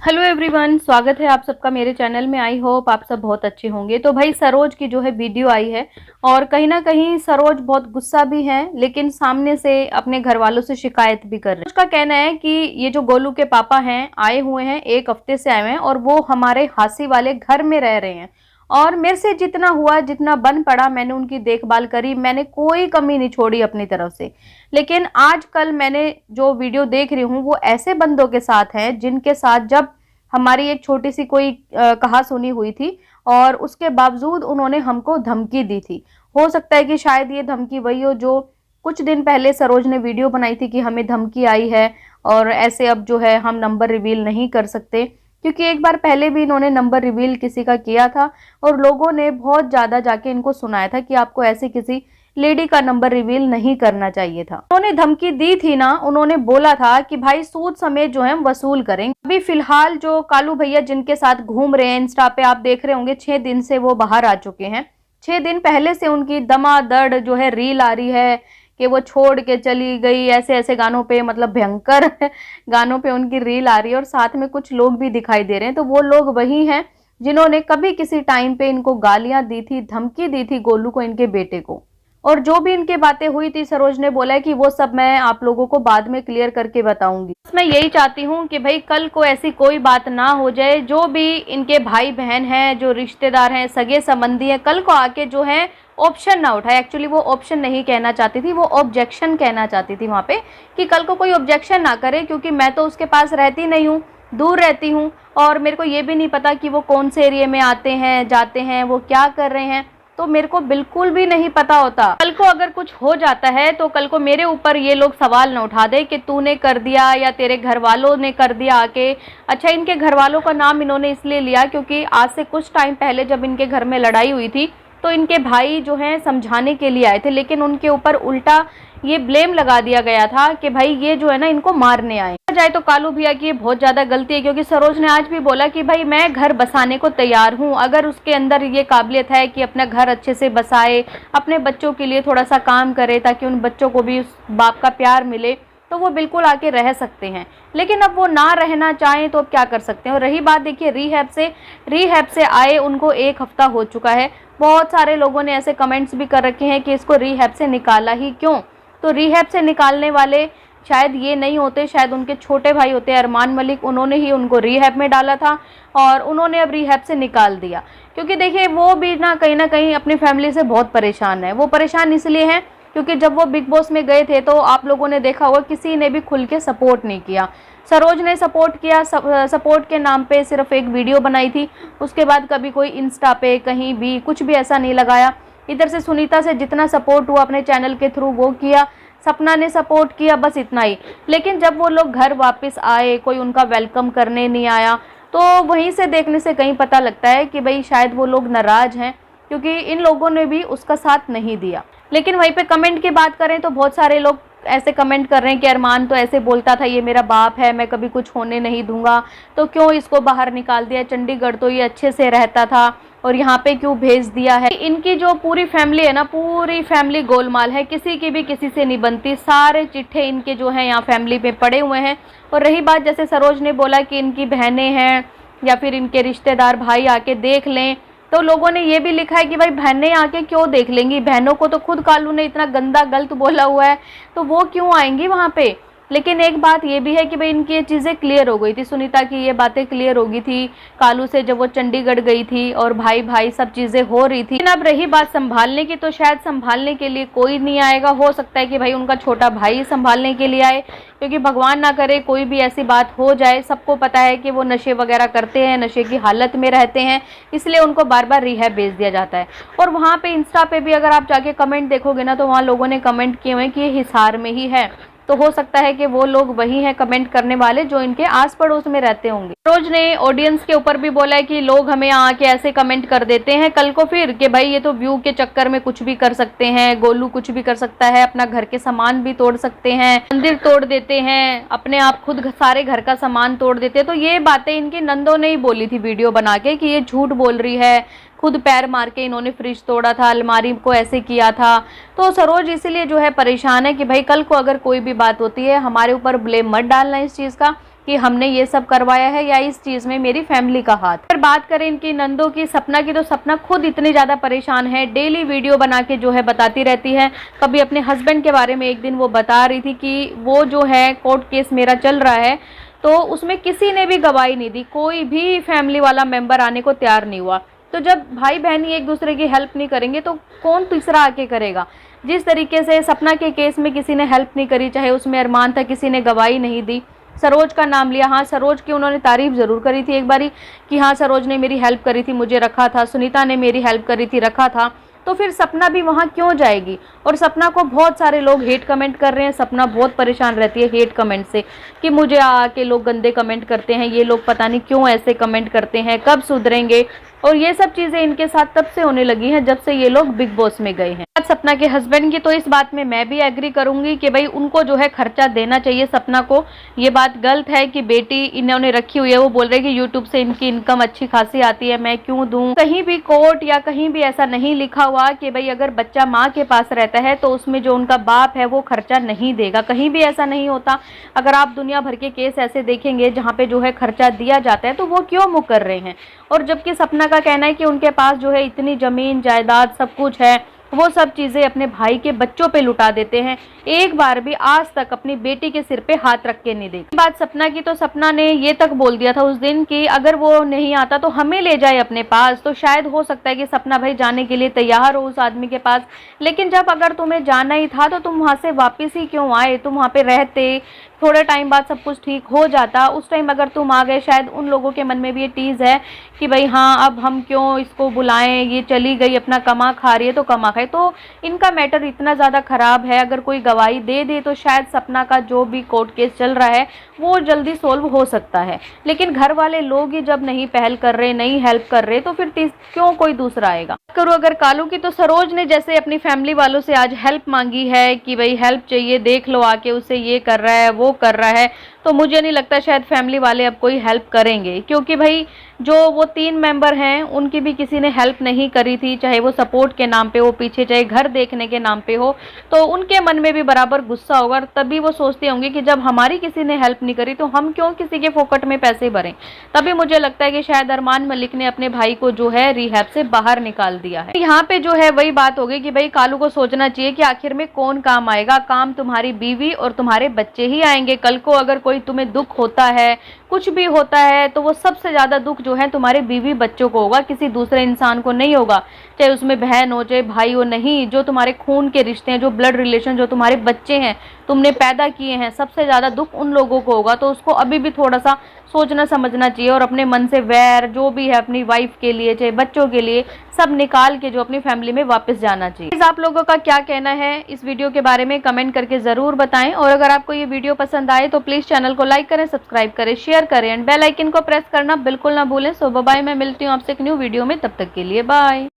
Hello everyone, स्वागत है आप सबका मेरे चैनल में। आई होप आप सब बहुत अच्छे होंगे। तो भाई सरोज की जो है वीडियो आई है और कहीं ना कहीं सरोज बहुत गुस्सा भी है, लेकिन सामने से अपने घर वालों से शिकायत भी कर रहे हैं। उसका कहना है कि ये जो गोलू के पापा हैं आए हुए हैं, 1 हफ्ते से आए हुए हैं और वो हमारे हासी वाले घर में रह रहे हैं और मेरे से जितना हुआ जितना बन पड़ा मैंने उनकी देखभाल करी, मैंने कोई कमी नहीं छोड़ी अपनी तरफ से। लेकिन आजकल मैंने जो वीडियो देख रही हूँ वो ऐसे बंदों के साथ है जिनके साथ जब हमारी एक छोटी सी कोई कहा सुनी हुई थी और उसके बावजूद उन्होंने हमको धमकी दी थी। हो सकता है कि शायद ये धमकी वही हो जो कुछ दिन पहले सरोज ने वीडियो बनाई थी कि हमें धमकी आई है और ऐसे अब जो है हम नंबर रिवील नहीं कर सकते, क्योंकि एक बार पहले भी इन्होंने नंबर रिवील किसी का किया था और लोगों ने बहुत ज़्यादा जाके इनको सुनाया था कि आपको ऐसे किसी लेडी का नंबर रिवील नहीं करना चाहिए था। उन्होंने धमकी दी थी ना, उन्होंने बोला था कि भाई सूद समेत जो है हम वसूल करेंगे। अभी फिलहाल जो कालू भैया जिनके साथ घूम रहे हैं इंस्टा पे आप देख रहे होंगे, 6 दिन से वो बाहर आ चुके हैं। 6 दिन पहले से उनकी दमादड़ जो है रील आ रही है कि वो छोड़ के चली गई, ऐसे ऐसे गानों पे, मतलब भयंकर गानों पे उनकी रील आ रही है और साथ में कुछ लोग भी दिखाई दे रहे हैं। तो वो लोग वही हैं जिन्होंने कभी किसी टाइम पे इनको गालियां दी थी, धमकी दी थी गोलू को, इनके बेटे को। और जो भी इनके बातें हुई थी सरोज ने बोला है कि वो सब मैं आप लोगों को बाद में क्लियर करके बताऊंगी। मैं यही चाहती हूँ कि भाई कल को ऐसी कोई बात ना हो जाए। जो भी इनके भाई बहन हैं, जो रिश्तेदार हैं, सगे संबंधी हैं, कल को आके जो है ऑप्शन ना उठाए। एक्चुअली वो ऑप्शन नहीं कहना चाहती थी, वो ऑब्जेक्शन कहना चाहती थी वहां पे, कि कल को कोई ऑब्जेक्शन ना करे, क्योंकि मैं तो उसके पास रहती नहीं हूँ, दूर रहती हूँ और मेरे को ये भी नहीं पता कि वो कौन से एरिया में आते हैं जाते हैं, वो क्या कर रहे हैं, तो मेरे को बिल्कुल भी नहीं पता होता। कल को अगर कुछ हो जाता है तो कल को मेरे ऊपर ये लोग सवाल न उठा दे कि तूने कर दिया या तेरे घर वालों ने कर दिया आके। अच्छा, इनके घर वालों का नाम इन्होंने इसलिए लिया क्योंकि आज से कुछ टाइम पहले जब इनके घर में लड़ाई हुई थी तो इनके भाई जो हैं समझाने के लिए आए थे, लेकिन उनके ऊपर उल्टा ये ब्लेम लगा दिया गया था कि भाई ये जो है ना इनको मारने आए। जाए तो कालू भैया की बहुत ज्यादा गलती है, क्योंकि सरोज ने आज भी बोला कि भाई मैं घर बसाने को तैयार हूँ, अगर उसके अंदर ये काबिलियत है कि अपना घर अच्छे से बसाए, अपने बच्चों के लिए थोड़ा सा काम करे ताकि उन बच्चों को भी उस बाप का प्यार मिले, तो वो बिल्कुल आके रह सकते हैं। लेकिन अब वो ना रहना चाहें तो अब क्या कर सकते हैं। और रही बात देखिए रिहैब से आए उनको 1 हफ्ता हो चुका है। बहुत सारे लोगों ने ऐसे कमेंट्स भी कर रखे हैं कि इसको रिहैब से निकाला ही क्यों। तो रिहैब से निकालने वाले शायद ये नहीं होते, शायद उनके छोटे भाई होते हैं अरमान मलिक, उन्होंने ही उनको रिहैब में डाला था और उन्होंने अब रिहैब से निकाल दिया। क्योंकि देखिए वो भी ना कहीं अपनी फैमिली से बहुत परेशान है। वो परेशान इसलिए हैं क्योंकि जब वो बिग बॉस में गए थे तो आप लोगों ने देखा होगा किसी ने भी खुल के सपोर्ट नहीं किया। सरोज ने सपोर्ट किया, सपोर्ट के नाम पे सिर्फ एक वीडियो बनाई थी, उसके बाद कभी कोई इंस्टा पे कहीं भी कुछ भी ऐसा नहीं लगाया। इधर से सुनीता से जितना सपोर्ट हुआ अपने चैनल के थ्रू वो किया, सपना ने सपोर्ट किया, बस इतना ही। लेकिन जब वो लोग घर वापस आए कोई उनका वेलकम करने नहीं आया, तो वहीं से देखने से कहीं पता लगता है कि भाई शायद वो लोग नाराज हैं क्योंकि इन लोगों ने भी उसका साथ नहीं दिया। लेकिन वहीं पे कमेंट की बात करें तो बहुत सारे लोग ऐसे कमेंट कर रहे हैं कि अरमान तो ऐसे बोलता था ये मेरा बाप है, मैं कभी कुछ होने नहीं दूंगा, तो क्यों इसको बाहर निकाल दिया, चंडीगढ़ तो ये अच्छे से रहता था और यहाँ पे क्यों भेज दिया है। इनकी जो पूरी फैमिली है ना, पूरी फैमिली गोलमाल है, किसी की भी किसी से नहीं बनती, सारे चिट्ठे इनके जो हैं यहाँ फैमिली में पड़े हुए हैं। और रही बात जैसे सरोज ने बोला कि इनकी बहनें हैं या फिर इनके रिश्तेदार भाई आके देख लें, तो लोगों ने ये भी लिखा है कि भाई बहनें आके क्यों देख लेंगी, बहनों को तो खुद कालू ने इतना गंदा गलत बोला हुआ है तो वो क्यों आएंगी वहाँ पे। लेकिन एक बात ये भी है कि भाई इनकी ये चीज़ें क्लियर हो गई थी, सुनीता की ये बातें क्लियर हो गई थी कालू से जब वो चंडीगढ़ गई थी और भाई भाई सब चीज़ें हो रही थी। लेकिन अब रही बात संभालने की, तो शायद संभालने के लिए कोई नहीं आएगा। हो सकता है कि भाई उनका छोटा भाई संभालने के लिए आए, क्योंकि भगवान ना करे कोई भी ऐसी बात हो जाए। सबको पता है कि वो नशे वगैरह करते हैं, नशे की हालत में रहते हैं, इसलिए उनको बार बार रिहैब भेज दिया जाता है। और वहाँ पे इंस्टा पे भी अगर आप जाके कमेंट देखोगे ना तो वहाँ लोगों ने कमेंट किए हुए हैं कि ये हिसार में ही है, तो हो सकता है कि वो लोग वही हैं कमेंट करने वाले जो इनके आस पड़ोस में रहते होंगे। रोज ने ऑडियंस के ऊपर भी बोला है कि लोग हमें आके ऐसे कमेंट कर देते हैं कल को फिर कि भाई ये तो व्यू के चक्कर में कुछ भी कर सकते हैं, गोलू कुछ भी कर सकता है, अपना घर के सामान भी तोड़ सकते हैं, मंदिर तोड़ देते हैं, अपने आप खुद सारे घर का सामान तोड़ देते हैं। तो ये बातें इनकी नंदों ने ही बोली थी वीडियो बना के कि ये झूठ बोल रही है, खुद पैर मार के इन्होंने फ्रिज तोड़ा था, अलमारी को ऐसे किया था। तो सरोज इसीलिए जो है परेशान है कि भाई कल को अगर कोई भी बात होती है हमारे ऊपर ब्लेम मत डालना इस चीज़ का, कि हमने ये सब करवाया है या इस चीज में मेरी फैमिली का हाथ। फिर बात करें इनकी नंदों की, सपना की, तो सपना खुद इतनी ज्यादा परेशान है, डेली वीडियो बना के जो है बताती रहती है। कभी अपने हस्बैंड के बारे में एक दिन वो बता रही थी कि वो जो है कोर्ट केस मेरा चल रहा है, तो उसमें किसी ने भी गवाही नहीं दी, कोई भी फैमिली वाला मेंबर आने को तैयार नहीं हुआ। तो जब भाई बहन ही एक दूसरे की हेल्प नहीं करेंगे तो कौन तीसरा आके करेगा। जिस तरीके से सपना के केस में किसी ने हेल्प नहीं करी, चाहे उसमें अरमान था, किसी ने गवाही नहीं दी। सरोज का नाम लिया, हाँ सरोज की उन्होंने तारीफ ज़रूर करी थी एक बारी कि हाँ सरोज ने मेरी हेल्प करी थी, मुझे रखा था, सुनीता ने मेरी हेल्प करी थी, रखा था। तो फिर सपना भी वहाँ क्यों जाएगी। और सपना को बहुत सारे लोग हेट कमेंट कर रहे हैं, सपना बहुत परेशान रहती है हेट कमेंट से कि मुझे आके लोग गंदे कमेंट करते हैं, ये लोग पता नहीं क्यों ऐसे कमेंट करते हैं, कब सुधरेंगे। और ये सब चीज़ें इनके साथ तब से होने लगी हैं जब से ये लोग बिग बॉस में गए हैं। सपना के हस्बैंड की, तो इस बात में मैं भी एग्री करूंगी कि भाई उनको जो है खर्चा देना चाहिए सपना को। ये बात गलत है कि बेटी इन्होंने रखी हुई है, वो बोल रहे कि यूट्यूब से इनकी इनकम अच्छी खासी आती है, मैं क्यों दूं। कहीं भी कोर्ट या कहीं भी ऐसा नहीं लिखा हुआ कि भाई अगर बच्चा माँ के पास रहता है तो उसमें जो उनका बाप है वो खर्चा नहीं देगा, कहीं भी ऐसा नहीं होता। अगर आप दुनिया भर के केस ऐसे देखेंगे जहाँ पे जो है खर्चा दिया जाता है तो वो क्यों मुँह कर रहे हैं। और जबकि सपना का कहना है कि उनके पास जो है इतनी जमीन जायदाद सब कुछ है, वो सब चीजें अपने भाई के बच्चों पे लुटा देते हैं, एक बार भी आज तक अपनी बेटी के सिर पे हाथ रख के नहीं देखी। बात सपना की, तो सपना ने ये तक बोल दिया था उस दिन कि अगर वो नहीं आता तो हमें ले जाए अपने पास। तो शायद हो सकता है कि सपना भाई जाने के लिए तैयार हो उस आदमी के पास, लेकिन जब अगर तुम्हें जाना ही था तो तुम वहां से वापस ही क्यों आए। तुम वहां पे रहते, थोड़े टाइम बाद सब कुछ ठीक हो जाता, उस टाइम अगर तुम आ गए। शायद उन लोगों के मन में भी ये टीज है कि भाई हाँ अब हम क्यों इसको बुलाएं, ये चली गई, अपना कमा खा रही है तो कमा खाए। तो इनका मैटर इतना ज़्यादा खराब है, अगर कोई गवाही दे दे तो शायद सपना का जो भी कोर्ट केस चल रहा है वो जल्दी सोल्व हो सकता है। लेकिन घर वाले लोग ही जब नहीं पहल कर रहे, नहीं हेल्प कर रहे, तो फिर क्यों कोई दूसरा आएगा। करूँ अगर कालू की, तो सरोज ने जैसे अपनी फैमिली वालों से आज हेल्प मांगी है कि भाई हेल्प चाहिए, देख लो आके, उसे ये कर रहा है वो कर रहा है। तो मुझे नहीं लगता शायद फैमिली वाले अब कोई हेल्प करेंगे, क्योंकि भाई जो वो 3 मेंबर हैं उनकी भी किसी ने हेल्प नहीं करी थी, चाहे वो सपोर्ट के नाम पे हो पीछे, चाहे घर देखने के नाम पे हो। तो उनके मन में भी बराबर गुस्सा होगा, तभी वो सोचते होंगे कि जब हमारी किसी ने हेल्प नहीं करी तो हम क्यों किसी के फोकट में पैसे भरें। तभी मुझे लगता है कि शायद अरमान मलिक ने अपने भाई को जो है रिहैब से बाहर निकाल दिया है। यहाँ पे जो है वही बात हो गई कि भाई कालू को सोचना चाहिए कि आखिर में कौन काम आएगा। काम तुम्हारी बीवी और तुम्हारे बच्चे ही आएंगे। कल को अगर कोई तुम्हें दुख होता है, कुछ भी होता है, तो वो सबसे ज्यादा दुख जो है तुम्हारे बीवी बच्चों को होगा, किसी दूसरे इंसान को नहीं होगा। चाहे उसमें बहन हो चाहे भाई हो, नहीं, जो तुम्हारे खून के रिश्ते हैं, जो ब्लड रिलेशन, जो तुम्हारे बच्चे हैं, तुमने पैदा किए हैं, सबसे ज्यादा दुख उन लोगों को होगा। तो उसको अभी भी थोड़ा सा सोचना समझना चाहिए और अपने मन से वैर जो भी है अपनी वाइफ के लिए चाहे बच्चों के लिए सब निकाल के जो अपनी फैमिली में वापस जाना चाहिए। आप लोगों का क्या कहना है इस वीडियो के बारे में कमेंट करके जरूर बताएं। और अगर आपको ये वीडियो पसंद आए तो प्लीज चैनल को लाइक करें, सब्सक्राइब करें, शेयर करें एंड बेल आइकन को प्रेस करना बिल्कुल ना भूलें। सो बाय, मैं मिलती हूँ आपसे एक न्यू वीडियो में, तब तक के लिए बाय।